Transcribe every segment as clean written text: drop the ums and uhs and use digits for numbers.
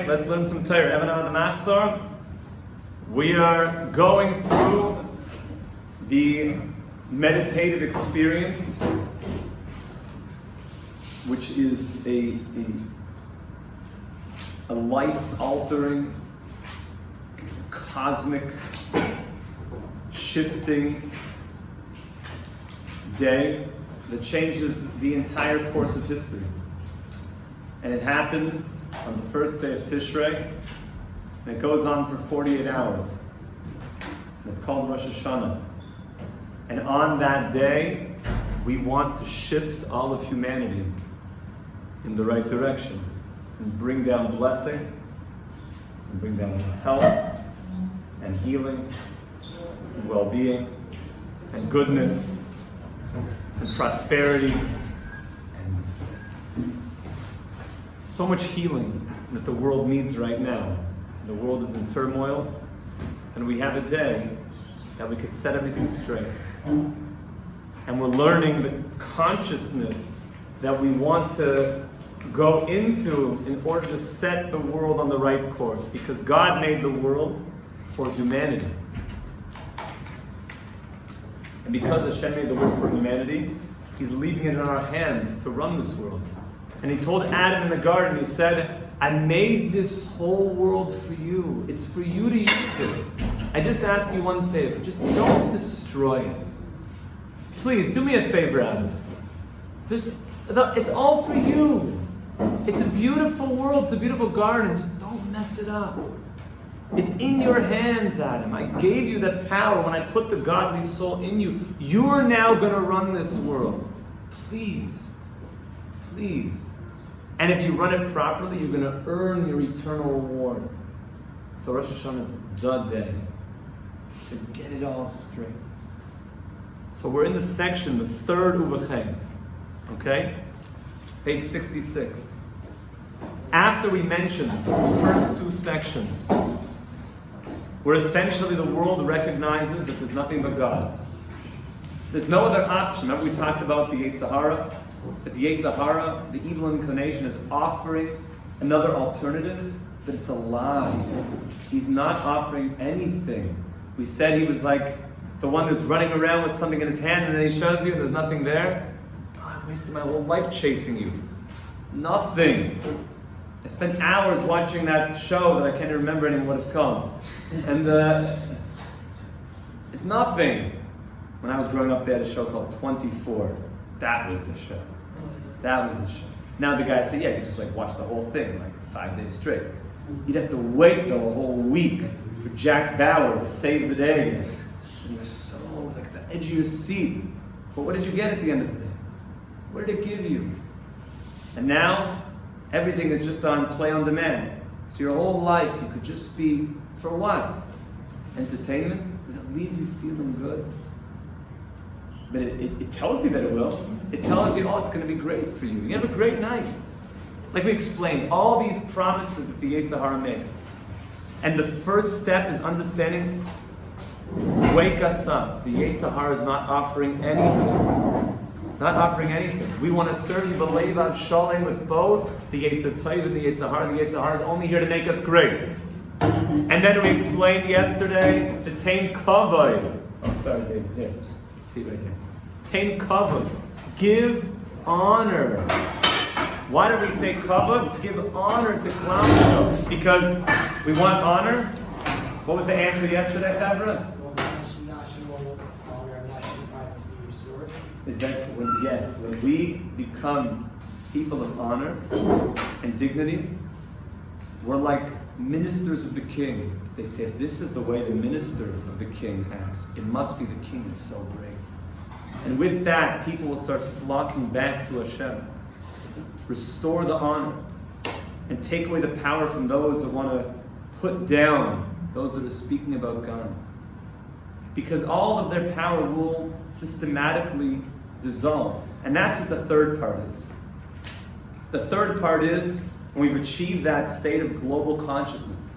let's learn some Torah. Evan the Machzor. We are going through the meditative experience, which is a life-altering, cosmic, shifting day that changes the entire course of history. And it happens on the first day of Tishrei, and it goes on for 48 hours. And it's called Rosh Hashanah. And on that day, we want to shift all of humanity in the right direction and bring down blessing, and bring down health, and healing, and well-being, and goodness, and prosperity, and so much healing that the world needs right now. The world is in turmoil, and we have a day that we could set everything straight. And we're learning the consciousness that we want to go into in order to set the world on the right course, because God made the world for humanity. And because Hashem made the world for humanity, He's leaving it in our hands to run this world. And He told Adam in the garden, He said, I made this whole world for you. It's for you to use it. I just ask you one favor. Just don't destroy it. Please, do me a favor, Adam. It's all for you. It's a beautiful world. It's a beautiful garden. Just don't mess it up. It's in your hands, Adam. I gave you that power when I put the godly soul in you. You're now going to run this world. Please. Please. And if you run it properly, you're going to earn your eternal reward. So Rosh Hashanah is the day to get it all straight. So we're in the section, the third Uvachem. Okay? Page 66. After we mentioned the first two sections, where essentially the world recognizes that there's nothing but God. There's no other option. Remember we talked about the Yetzer Hara? That the Yetzer Hara, the evil inclination, is offering another alternative, but it's a lie. He's not offering anything. We said he was like the one who's running around with something in his hand, and then he shows you and there's nothing there. Oh, I wasted my whole life chasing you. Nothing. I spent hours watching that show that I can't even remember anymore what it's called. And it's nothing. When I was growing up, they had a show called 24. That was the show. That was the show. Now the guy said, yeah, you could just watch the whole thing, 5 days straight. You'd have to wait though a whole week for Jack Bauer to save the day again. And you're so the edge of your seat. But what did you get at the end of the day? What did it give you? And now, everything is just on play on demand. So your whole life you could just be, for what? Entertainment? Does it leave you feeling good? But it tells you that it will. It tells you, it's going to be great for you. You have a great night. Like we explained, all these promises that the Yetzer Hara makes. And the first step is understanding, wake us up. The Yetzer Hara is not offering anything. Not offering anything. We want to serve you, b'leiv shalom, with both the Yetzer Tov and the Yetzer Hara. The Yetzer Hara is only here to make us great. And then we explained yesterday, the Tain Kavod. Oh, sorry, Dave. Here. See right here. Tain Kavod. Give honor. Why do we say kavod? To give honor to Klal, because we want honor. What was the answer yesterday, Chavra? National honor, national pride to be restored. Is that when we become people of honor and dignity, we're like ministers of the king. They say, if this is the way the minister of the king acts, it must be the king is so great. And with that, people will start flocking back to Hashem. Restore the honor and take away the power from those that want to put down those that are speaking about God. Because all of their power will systematically dissolve. And that's what the third part is. The third part is when we've achieved that state of global consciousness,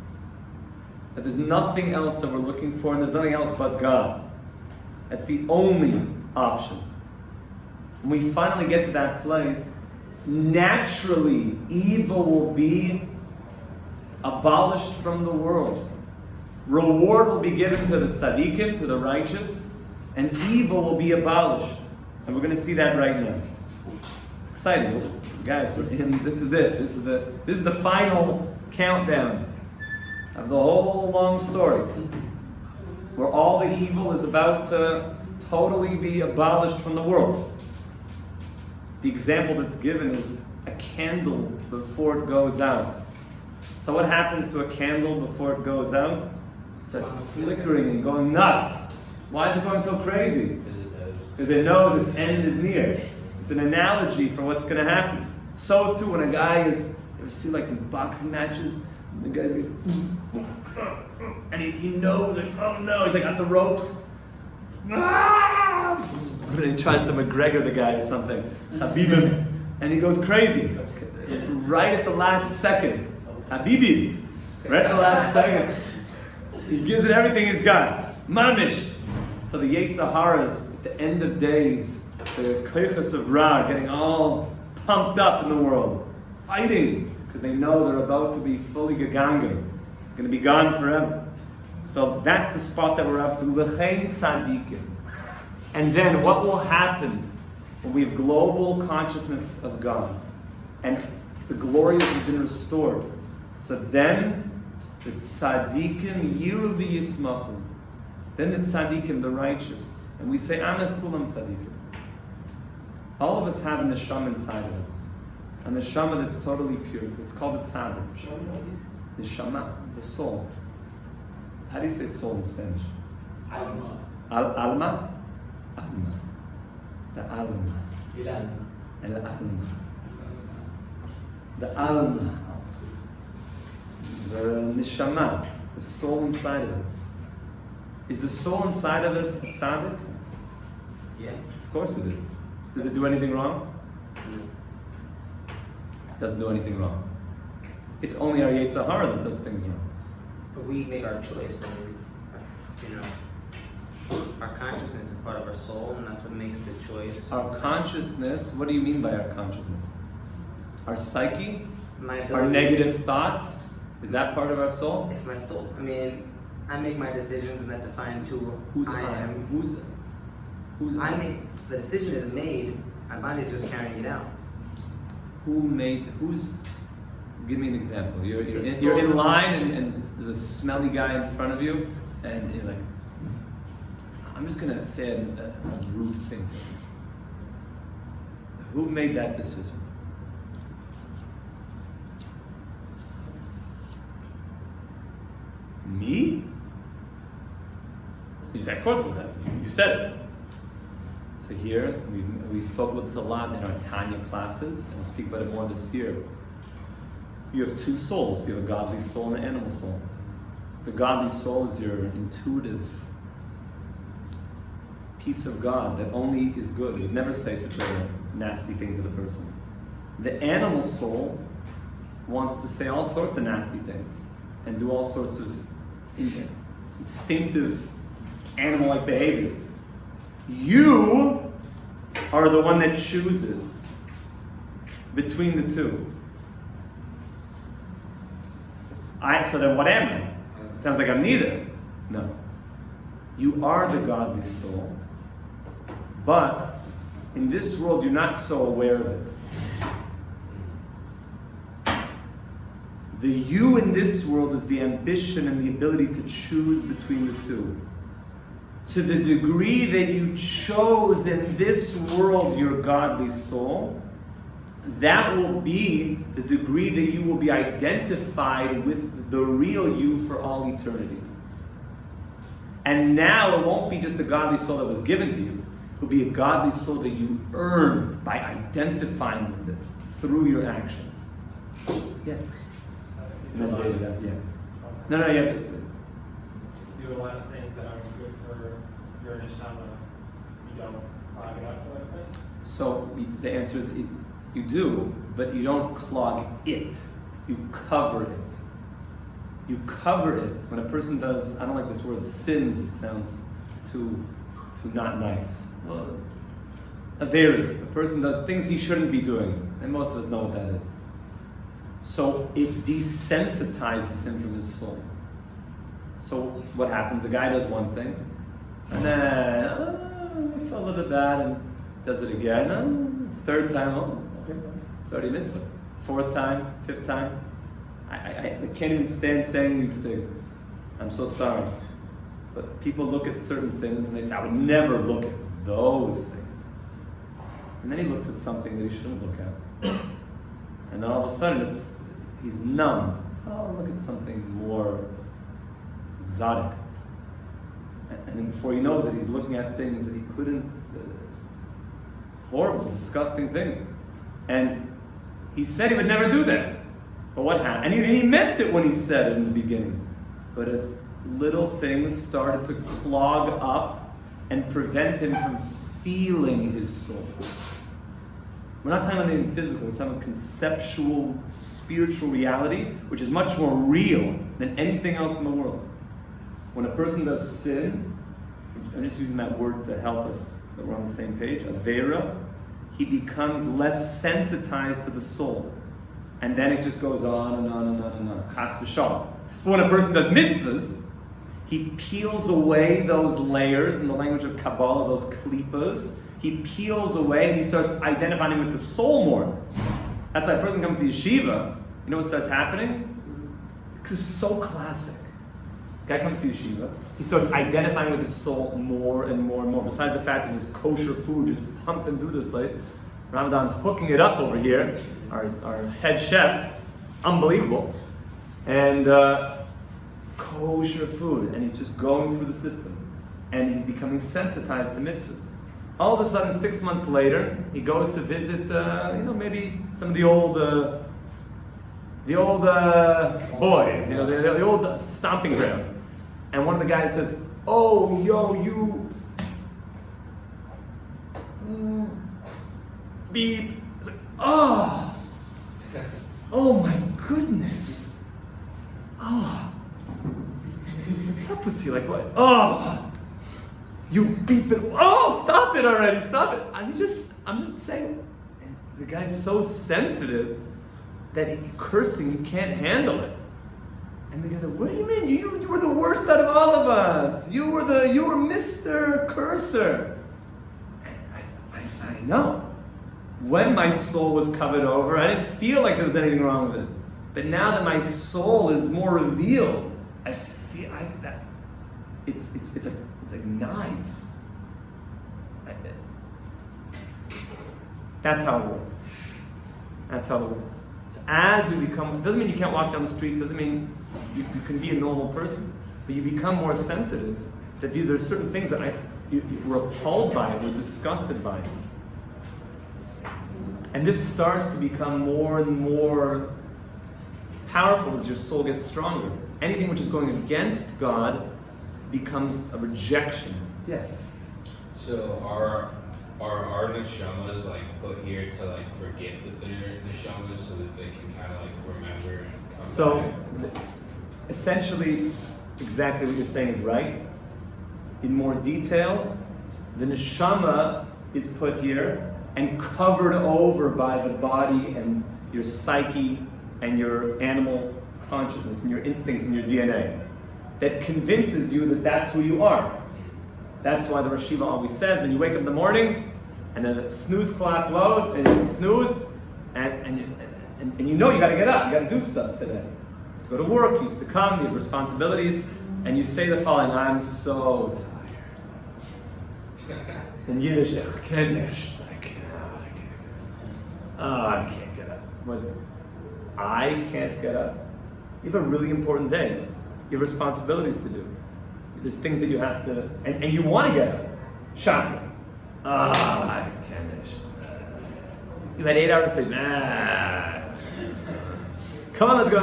that there's nothing else that we're looking for, and there's nothing else but God. That's the only option. When we finally get to that place, naturally evil will be abolished from the world. Reward will be given to the tzaddikim, to the righteous, and evil will be abolished. And we're going to see that right now. It's exciting. Guys, we're in, this is it. This is the final countdown of the whole long story, where all the evil is about to totally be abolished from the world. The example that's given is a candle before it goes out. So what happens to a candle before it goes out? It starts flickering and going nuts. Why is it going so crazy? Because it knows its end is near. It's an analogy for what's going to happen. So too, when a guy is, you ever see like these boxing matches? And the guy's like, and he knows, like, oh no, he's like at the ropes. And he tries to McGregor the guy or something. Habibim. And he goes crazy. Right at the last second. Habibi. Right at the last second. He gives it everything he's got. Mamish. So the Yetzer Haras, at the end of days, the Klichas of Ra, getting all pumped up in the world, fighting, because they know they're about to be fully gegangen, going to be gone forever. So that's the spot that we're up to. L'chein tzadikim. And then what will happen when we have global consciousness of God and the glories have been restored? So then the tzadikim yiru v'yismachu. Then the tzadikim, the righteous, and we say amet kulam tzadikim. All of us have a neshama inside of us, a neshama that's totally pure. It's called a tzaddik. Neshama, the soul. How do you say soul in Spanish? Alma. Alma? Alma. The alma. El alma. The alma. The neshama, the soul inside of us. Is the soul inside of us a tzaddik? Yeah. Of course it is. Does it do anything wrong? No. Doesn't do anything wrong. It's only our Yetzer Hara that does things wrong. But we make our choice, and you know, our consciousness is part of our soul, and that's what makes the choice. Our consciousness, what do you mean by our consciousness? Our psyche? My ability, Our negative thoughts? Is that part of our soul? If my soul, I mean, I make my decisions, and that defines Who's I I? am. Who's I make the decision is made. My body's just carrying it out. Give me an example. You're It's in soul. line and there's a smelly guy in front of you and you're like, I'm just gonna say a rude thing to him. Who made that decision? Me? You say, of course with that. You said it. So here, we spoke about this a lot in our Tanya classes, and we'll speak about it more this year. You have two souls. You have a godly soul and an animal soul. The godly soul is your intuitive piece of God that only is good. It would never say such a nasty thing to the person. The animal soul wants to say all sorts of nasty things and do all sorts of instinctive animal-like behaviors. You are the one that chooses between the two. So then what am I? It sounds like I'm neither. No. You are the godly soul, but in this world you're not so aware of it. The you in this world is the ambition and the ability to choose between the two. To the degree that you chose in this world your godly soul, that will be the degree that you will be identified with the real you for all eternity. And now it won't be just a godly soul that was given to you. It will be a godly soul that you earned by identifying with it through your actions. Yeah. And then David, yeah. No, yeah. Do a lot of things that aren't good for your neshama. You don't clog it up like this. So the answer is you do, but you don't clog it. You cover it. You cover it. When a person does, I don't like this word, sins, it sounds too not nice. Well, averis. A person does things he shouldn't be doing, and most of us know what that is. So it desensitizes him from his soul. So what happens? The guy does one thing, and then he felt a little bit bad, and does it again. Third time, okay, 30 minutes. Fourth time, fifth time. I can't even stand saying these things. I'm so sorry. But people look at certain things and they say, I would never look at those things. And then he looks at something that he shouldn't look at. And then all of a sudden he's numbed. So, oh, look at something more exotic. And then before he knows it, he's looking at things that he couldn't, horrible, disgusting thing. And he said he would never do that. But what happened? And he meant it when he said it in the beginning. But little things started to clog up and prevent him from feeling his soul. We're not talking about anything physical, we're talking about conceptual, spiritual reality, which is much more real than anything else in the world. When a person does sin, I'm just using that word to help us, that we're on the same page, avera, he becomes less sensitized to the soul. And then it just goes on and on and on and on. Chas v'shalom. But when a person does mitzvahs, he peels away those layers, in the language of Kabbalah, those klippas. He peels away and he starts identifying with the soul more. That's why a person comes to yeshiva, you know what starts happening? Because it's so classic. Guy comes to yeshiva, he starts identifying with his soul more and more and more. Besides the fact that there's kosher food just pumping through this place, Ramadan's hooking it up over here, our head chef, unbelievable. And kosher food, and he's just going through the system. And he's becoming sensitized to mitzvahs. All of a sudden, 6 months later, he goes to visit, maybe some of the old boys, the old stomping grounds. And one of the guys says, "Oh, yo, you beep." It's like, oh my goodness. Oh, what's up with you? Like what? Oh, you beep it. Oh, stop it already, stop it. I'm just saying, the guy's so sensitive that cursing, you can't handle it. And the guy said, what do you mean? You were the worst out of all of us. You were Mr. Cursor. And I said, I know. When my soul was covered over, I didn't feel like there was anything wrong with it. But now that my soul is more revealed, I feel like that it's like knives. That's how it works. That's how it works. So as we become, it doesn't mean you can't walk down the streets, doesn't mean you can be a normal person, but you become more sensitive that there's certain things that you were appalled by, were disgusted by. And this starts to become more and more powerful as your soul gets stronger. Anything which is going against God becomes a rejection. Yeah. So are our neshamas like put here to like forget that they're neshamas so that they can kind of like remember and come So back? essentially, exactly what you're saying is right. In more detail, the neshama is put here and covered over by the body and your psyche and your animal consciousness and your instincts and your DNA that convinces you that that's who you are. That's why the Rosh Hashanah always says when you wake up in the morning and the snooze clock blows and you snooze and you know you got to get up, you got to do stuff today. You have to go to work, you have to come, you have responsibilities, and you say the following, I'm so tired. In Yiddish, I can't get up. What is it? I can't get up. You have a really important day. You have responsibilities to do. There's things that you have to, and you want to get up. Shabbos. I can't. You had 8 hours sleep. Come on, let's go.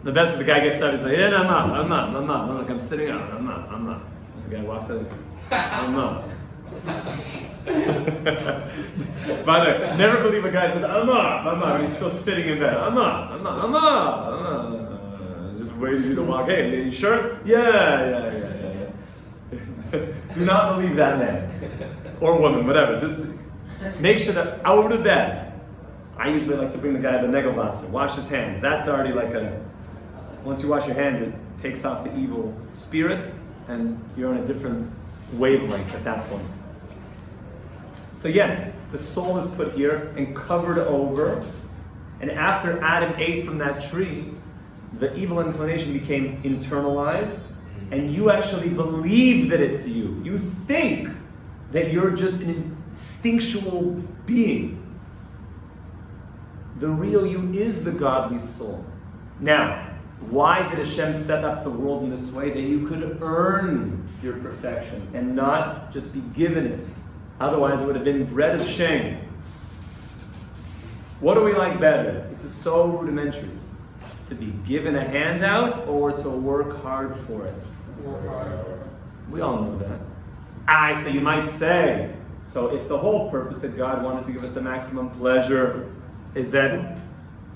The best of the guy gets up, he's like, yeah, no, I'm up. I'm sitting up. I'm up. The guy walks out, I'm up. By the way, never believe a guy says, I'm up, and he's still sitting in bed. I'm up. Just waiting for you to walk. Hey, are you sure? Yeah. Do not believe that man. Or woman, whatever. Just make sure that out of bed. I usually like to bring the guy the Negelwasser, wash his hands. That's already like once you wash your hands, it takes off the evil spirit, and you're on a different wavelength at that point. So yes, the soul is put here and covered over, and after Adam ate from that tree, the evil inclination became internalized, and you actually believe that it's you. You think that you're just an instinctual being. The real you is the godly soul. Now, why did Hashem set up the world in this way? That you could earn your perfection and not just be given it. Otherwise, it would have been bread of shame. What do we like better? This is so rudimentary. To be given a handout or to work hard for it? We all know that. So you might say, so if the whole purpose that God wanted to give us the maximum pleasure is that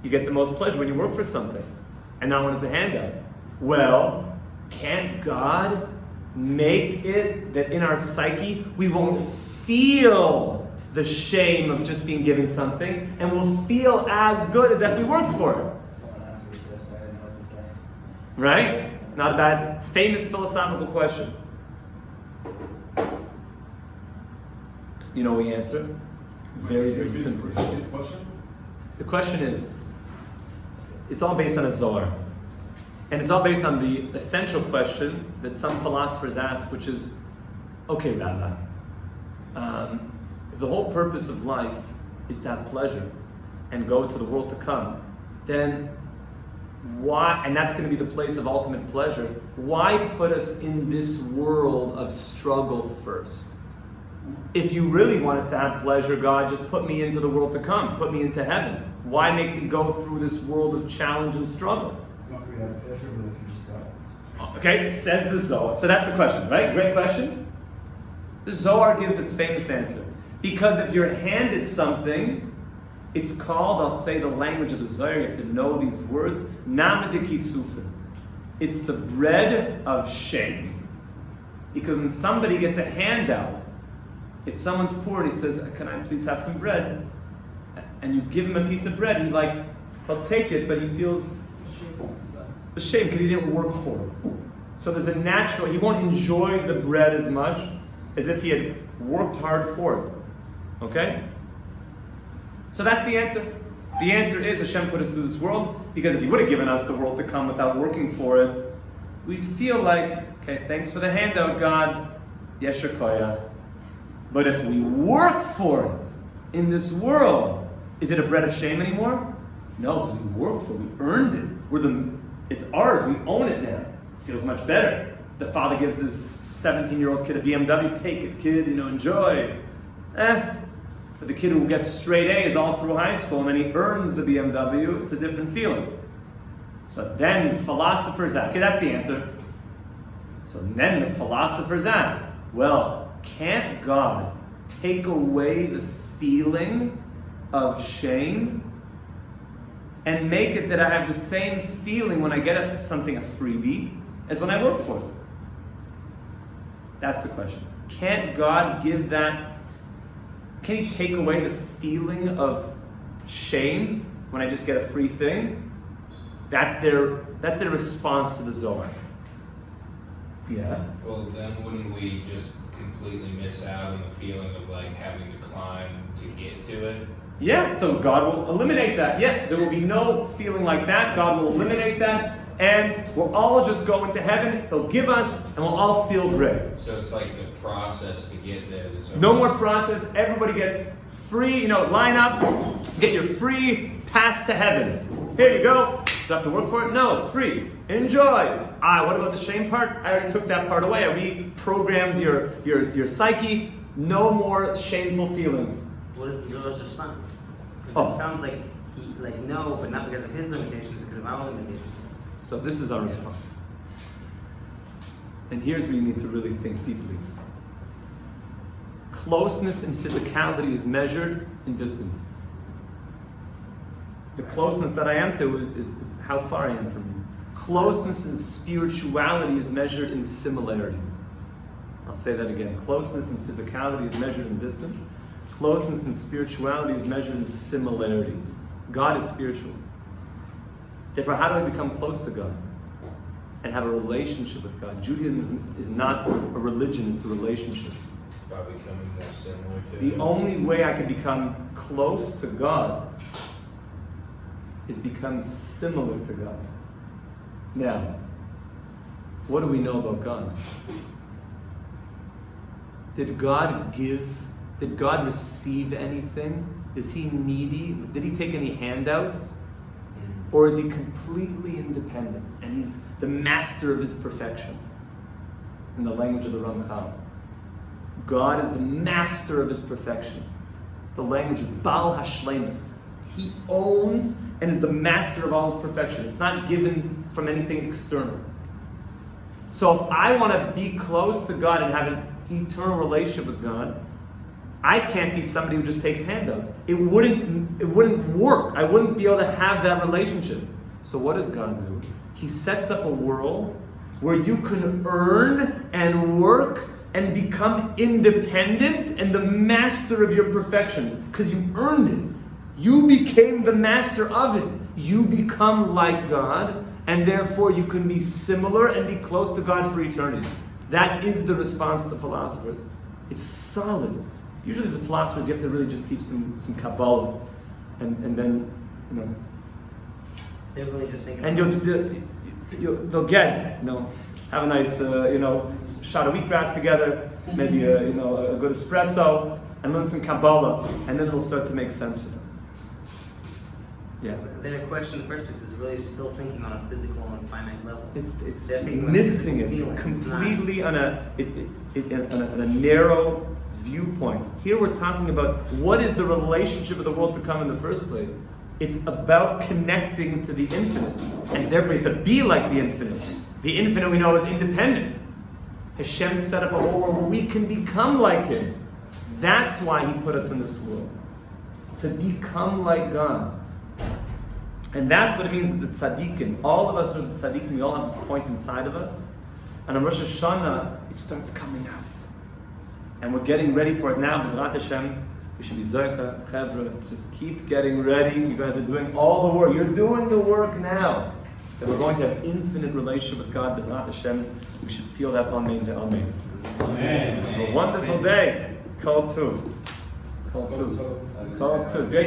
you get the most pleasure when you work for something, and not when it's a handout. Well, can't God make it that in our psyche we won't feel the shame of just being given something, and we'll feel as good as if we worked for it? Someone asked me this, but I didn't know this guy. Right? Not a bad, famous philosophical question. You know we answer? Very, very simple. The question is, it's all based on a Zohar. And it's all based on the essential question that some philosophers ask, which is, okay, Rabbi, if the whole purpose of life is to have pleasure and go to the world to come, then why, and that's going to be the place of ultimate pleasure, why put us in this world of struggle first? If you really want us to have pleasure, God, just put me into the world to come, put me into heaven. Why make me go through this world of challenge and struggle? It's not going to be as pleasurable if you just got it. Okay, says the Zohar. So that's the question, right? Great question. The Zohar gives its famous answer. Because if you're handed something, it's called, I'll say the language of the Zohar, you have to know these words, Namedikisufin. It's the bread of shame. Because when somebody gets a handout, if someone's poor and he says, can I please have some bread? And you give him a piece of bread, he'll take it, but he feels ashamed because he didn't work for it. So there's a natural, he won't enjoy the bread as much as if he had worked hard for it. Okay? So that's the answer. The answer is Hashem put us through this world because if he would have given us the world to come without working for it, we'd feel like, okay, thanks for the handout, God. Yesher koyach. But if we work for it in this world, is it a bread of shame anymore? No, because we worked for it, we earned it. It's ours, we own it now. It feels much better. The father gives his 17-year-old kid a BMW, take it, kid, enjoy. But the kid who gets straight A's all through high school and then he earns the BMW, it's a different feeling. So then the philosophers ask, okay, that's the answer. So then the philosophers ask, well, can't God take away the feeling of shame and make it that I have the same feeling when I get something a freebie as when I work for it? That's the question. Can't God give that? Can he take away the feeling of shame when I just get a free thing? That's their response to the Zohar. Yeah. Well, then wouldn't we just completely miss out on the feeling of like having to climb to get to it? Yeah, so God will eliminate that. Yeah, there will be no feeling like that. God will eliminate that, and we'll all just go into heaven. He'll give us, and we'll all feel great. So it's like the process to get there. No more process. Everybody gets free, line up, get your free pass to heaven. Here you go. Do you have to work for it? No, it's free. Enjoy. What about the shame part? I already took that part away. I reprogrammed your psyche. No more shameful feelings. What is the Zohar's response? Oh. It sounds like no, but not because of his limitations, because of our limitations. So this is our response. And here's where you need to really think deeply. Closeness in physicality is measured in distance. The closeness that I am to is how far I am from you. Closeness in spirituality is measured in similarity. I'll say that again. Closeness in physicality is measured in distance. Closeness and spirituality is measured in similarity. God is spiritual. Therefore, how do we become close to God and have a relationship with God? Judaism is not a religion, it's a relationship. By becoming more similar to The Him. only way I can become close to God is become similar to God. Now, what do we know about God? Did God give? Did God receive anything? Is He needy? Did He take any handouts? Or is He completely independent and He's the master of His perfection? In the language of the Ramchal. God is the master of His perfection. The language is Baal Hashlemus. He owns and is the master of all His perfection. It's not given from anything external. So if I want to be close to God and have an eternal relationship with God, I can't be somebody who just takes handouts. It wouldn't work. I wouldn't be able to have that relationship. So what does God do? He sets up a world where you can earn and work and become independent and the master of your perfection. Because you earned it. You became the master of it. You become like God, and therefore you can be similar and be close to God for eternity. That is the response of the philosophers. It's solid. Usually the philosophers, you have to really just teach them some Kabbalah, and then, you know, They're really just thinking. and they'll get it. You know, have a nice, shot of wheatgrass together, maybe a good espresso, and learn some Kabbalah, and then it'll start to make sense for them. Yeah. Their question in the first place is really still thinking on a physical and finite level. It's They're thinking missing it feeling. It's completely on a narrow viewpoint. Here we're talking about what is the relationship of the world to come in the first place. It's about connecting to the infinite, and therefore to be like the infinite. The infinite we know is independent. Hashem set up a whole world where we can become like Him. That's why He put us in this world, to become like God. And that's what it means that the tzaddikim, all of us are the tzaddikim, we all have this point inside of us. And on Rosh Hashanah, it starts coming out. And we're getting ready for it now. B'ezrat Hashem, we should be zoicha, chevra, just keep getting ready. You guys are doing all the work. You're doing the work now. That we're going to have infinite relationship with God. B'ezrat Hashem, we should feel that amen to amen. Amen. A wonderful day. Kol Tuv. Kol Tuv. Kol Tuv. Great.